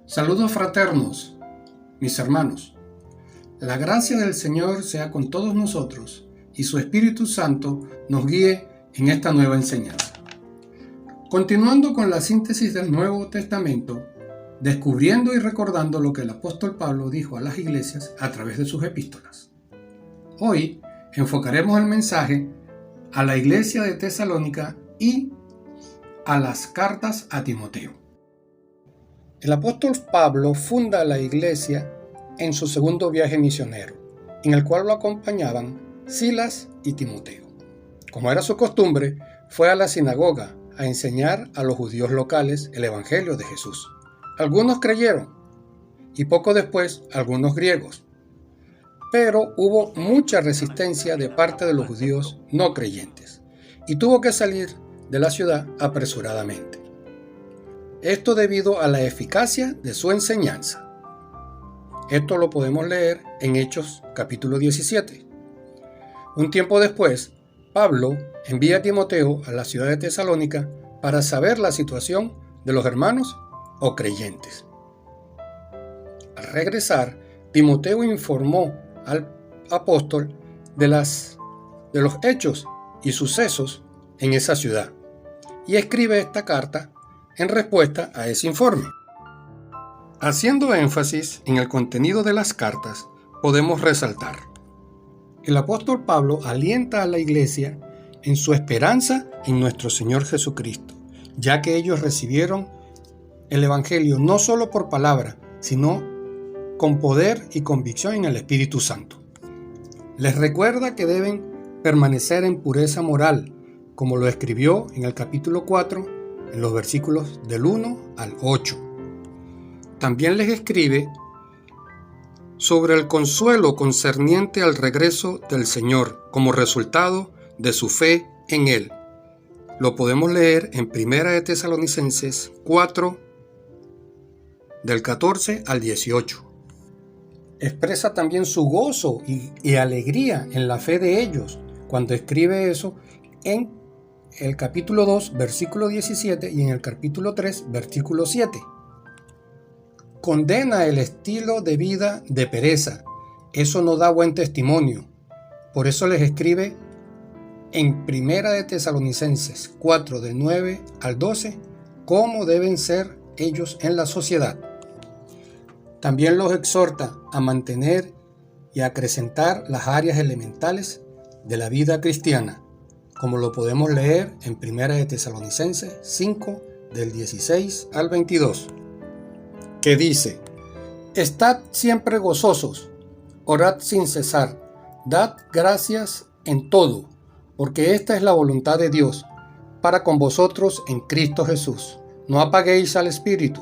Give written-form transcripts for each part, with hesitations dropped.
Saludos fraternos, mis hermanos. La gracia del Señor sea con todos nosotros y su Espíritu Santo nos guíe en esta nueva enseñanza. Continuando con la síntesis del Nuevo Testamento, descubriendo y recordando lo que el apóstol Pablo dijo a las iglesias a través de sus epístolas. Hoy enfocaremos el mensaje a la iglesia de Tesalónica y a las cartas a Timoteo. El apóstol Pablo funda la iglesia en su segundo viaje misionero, en el cual lo acompañaban Silas y Timoteo. Como era su costumbre, fue a la sinagoga a enseñar a los judíos locales el evangelio de Jesús. Algunos creyeron, y poco después algunos griegos. Pero hubo mucha resistencia de parte de los judíos no creyentes, y tuvo que salir de la ciudad apresuradamente. Esto debido a la eficacia de su enseñanza. Esto lo podemos leer en Hechos capítulo 17. Un tiempo después, Pablo envía a Timoteo a la ciudad de Tesalónica para saber la situación de los hermanos o creyentes. Al regresar, Timoteo informó al apóstol de los hechos y sucesos en esa ciudad y escribe esta carta en respuesta a ese informe. Haciendo énfasis en el contenido de las cartas, podemos resaltar: el apóstol Pablo alienta a la iglesia en su esperanza en nuestro Señor Jesucristo, ya que ellos recibieron el evangelio no solo por palabra, sino con poder y convicción en el Espíritu Santo. Les recuerda que deben permanecer en pureza moral, como lo escribió en el capítulo 4, en los versículos del 1 al 8. También les escribe sobre el consuelo concerniente al regreso del Señor como resultado de su fe en Él. Lo podemos leer en 1 de Tesalonicenses 4, del 14 al 18. Expresa también su gozo y alegría en la fe de ellos cuando escribe eso en el capítulo 2, versículo 17 y en el capítulo 3, versículo 7. Condena el estilo de vida de pereza. Eso no da buen testimonio. Por eso les escribe en 1 de Tesalonicenses 4, del 9 al 12, cómo deben ser ellos en la sociedad. También los exhorta a mantener y a acrecentar las áreas elementales de la vida cristiana, como lo podemos leer en 1 de Tesalonicenses 5, del 16 al 22, que dice: Estad siempre gozosos, orad sin cesar, dad gracias en todo, porque esta es la voluntad de Dios, para con vosotros en Cristo Jesús. No apaguéis al Espíritu,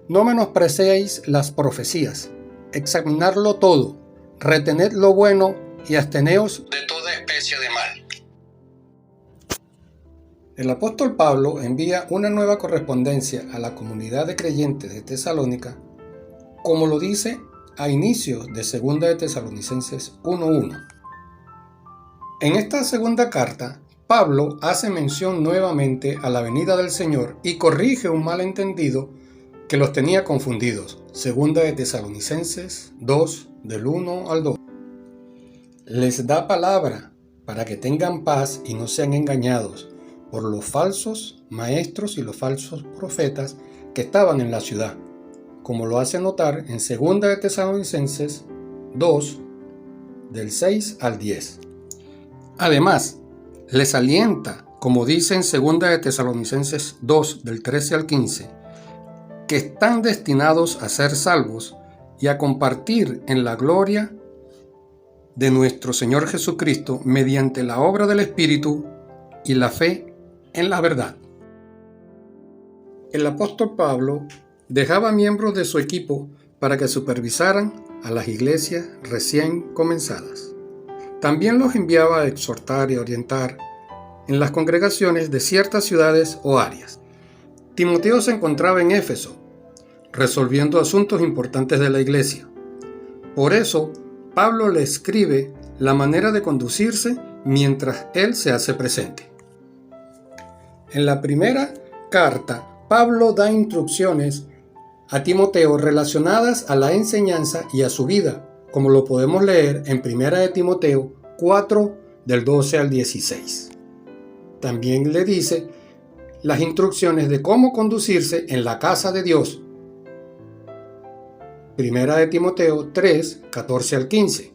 no menospreciéis las profecías, examinadlo todo, retened lo bueno y absteneos de toda especie de mal. El apóstol Pablo envía una nueva correspondencia a la comunidad de creyentes de Tesalónica, como lo dice a inicios de 2 de Tesalonicenses 1:1. En esta segunda carta, Pablo hace mención nuevamente a la venida del Señor y corrige un malentendido que los tenía confundidos. 2 de Tesalonicenses 2, del 1 al 2. Les da palabra para que tengan paz y no sean engañados por los falsos maestros y los falsos profetas que estaban en la ciudad, como lo hace notar en 2 de Tesalonicenses 2, del 6 al 10. Además, les alienta, como dice en 2 de Tesalonicenses 2, del 13 al 15, que están destinados a ser salvos y a compartir en la gloria de nuestro Señor Jesucristo mediante la obra del Espíritu y la fe en la verdad. El apóstol Pablo dejaba miembros de su equipo para que supervisaran a las iglesias recién comenzadas. También los enviaba a exhortar y orientar en las congregaciones de ciertas ciudades o áreas. Timoteo se encontraba en Éfeso, resolviendo asuntos importantes de la iglesia. Por eso, Pablo le escribe la manera de conducirse mientras él se hace presente. En la primera carta, Pablo da instrucciones a Timoteo relacionadas a la enseñanza y a su vida, como lo podemos leer en 1 de Timoteo 4, del 12 al 16. También le dice las instrucciones de cómo conducirse en la casa de Dios. 1 de Timoteo 3, 14 al 15.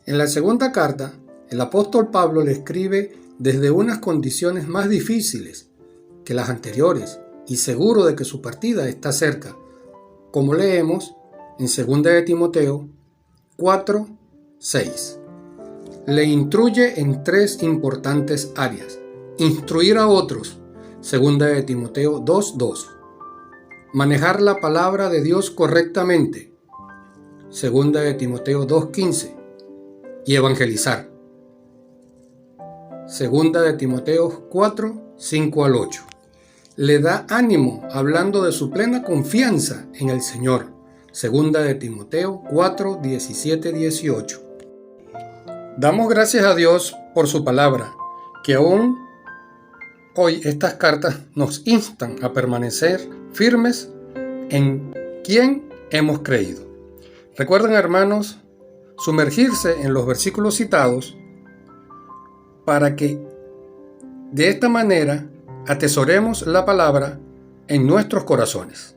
En la segunda carta, el apóstol Pablo le escribe desde unas condiciones más difíciles que las anteriores y seguro de que su partida está cerca, como leemos en 2 de Timoteo 4, 6. Le instruye en tres importantes áreas. Instruir a otros, 2 de Timoteo 2, 2. Manejar la palabra de Dios correctamente, 2 de Timoteo 2, 15. Y evangelizar, 2 de Timoteo 4, 5 al 8. Le da ánimo hablando de su plena confianza en el Señor, 2 de Timoteo 4, 17, 18. Damos gracias a Dios por su palabra, que aún hoy estas cartas nos instan a permanecer firmes en quien hemos creído. Recuerden, hermanos, sumergirse en los versículos citados para que de esta manera atesoremos la palabra en nuestros corazones.